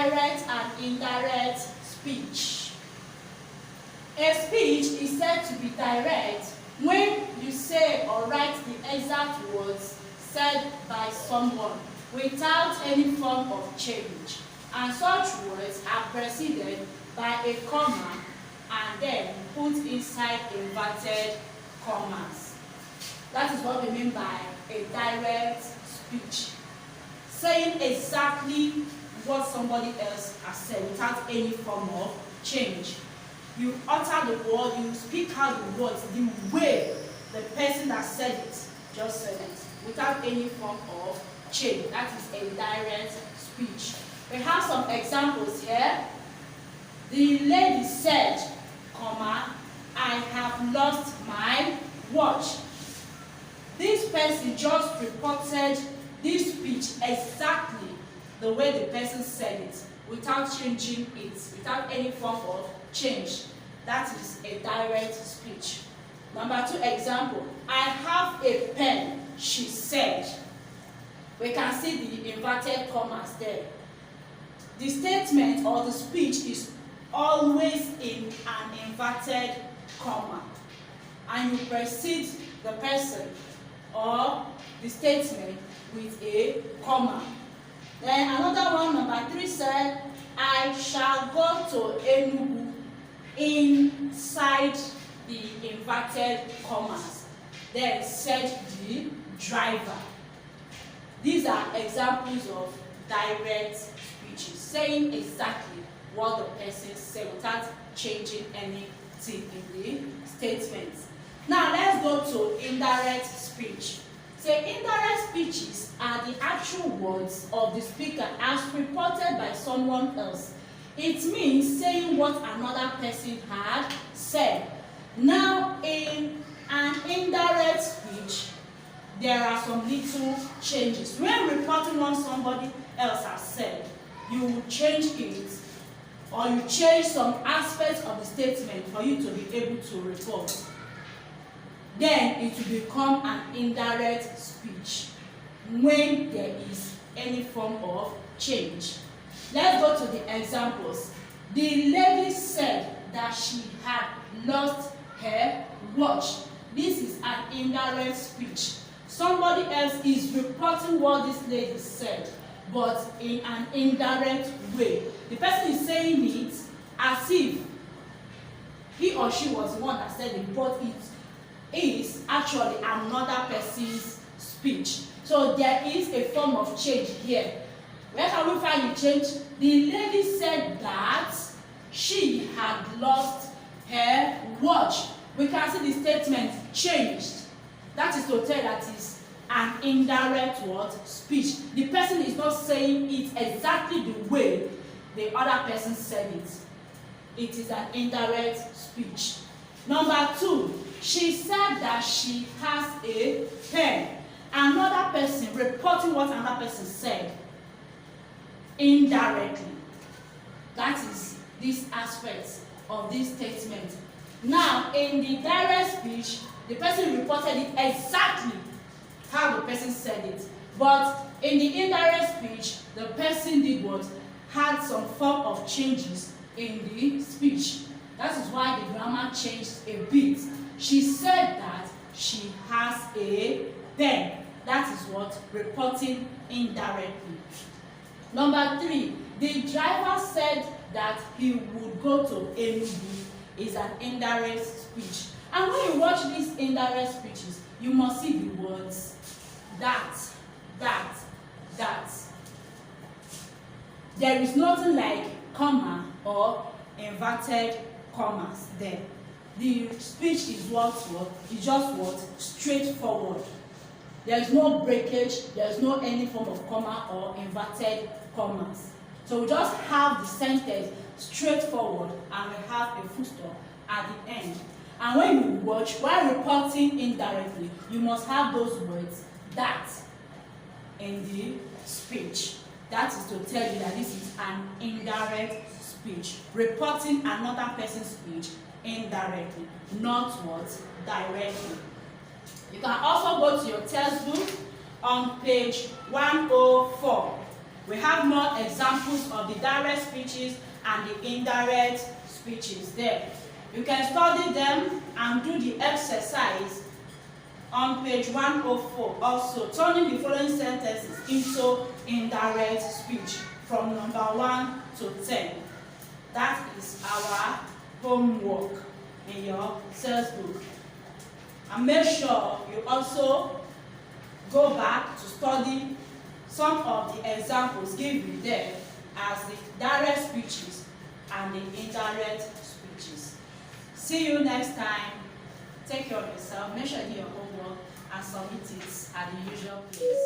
direct and indirect speech. A speech is said to be direct when you say or write the exact words said by someone without any form of change, and such words are preceded by a comma and then put inside inverted commas. That is what we mean by a direct speech. Saying exactly what somebody else has said without any form of change. You utter the word, you speak out the words the way the person that said it just said it, without any form of change. That is a direct speech. We have some examples here. The lady said, comma, I have lost my watch. This person just reported this speech exactly the way the person said it, without changing it, without any form of change. That is a direct speech. Number 2 example, I have a pen, she said. We can see the inverted commas there. The statement or the speech is always in an inverted comma, and you precede the person or the statement with a comma. Then another one, number 3 said, I shall go to Enugu, inside the inverted commas. Then said the driver. These are examples of direct speeches, saying exactly what the person said without changing anything in the statements. Now let's go to indirect speech. So indirect speeches are the actual words of the speaker as reported by someone else. It means saying what another person had said. Now in an indirect speech, there are some little changes. When reporting what somebody else has said, you will change it, or you change some aspects of the statement for you to be able to report. Then it will become an indirect speech when there is any form of change. Let's go to the examples. The lady said that she had lost her watch. This is an indirect speech. Somebody else is reporting what this lady said, but in an indirect way. The person is saying it as if he or she was the one that said it, but it is actually another person's speech. So there is a form of change here. Where can we find the change? The lady said that she had lost her watch. We can see the statement changed. That is to tell that is an indirect word speech. The person is not saying it exactly the way the other person said it. It is an indirect speech. Number 2, she said that she has a pen. Another person reporting what another person said indirectly. That is this aspect of this statement. Now, in the direct speech, the person reported it exactly how the person said it. But in the indirect speech, the person did what? Had some form of changes in the speech. That is why the grammar changed a bit. She said that she has a pen. That is what? Reporting indirectly. Number 3, the driver said that he would go to Enugu is an indirect speech. And when you watch these indirect speeches, you must see the words that. There is nothing like comma or inverted commas there. The speech is just what? Straightforward. There is no breakage, there is no any form of comma or inverted commas. So we just have the sentence straightforward and we have a full stop at the end. And when you watch, while reporting indirectly, you must have those words that in the speech. That is to tell you that this is an indirect speech. Reporting another person's speech indirectly, not what? Directly. You can also go to your textbook on page 104. We have more examples of the direct speeches and the indirect speeches there. You can study them and do the exercise on page 104, also turning the following sentences into indirect speech from number 1 to 10. That is our homework in your sales book. And make sure you also go back to study some of the examples given there as the direct speeches and the indirect speeches. See you next time. Take care of yourself. Make sure you do your homework and submit it at the usual place.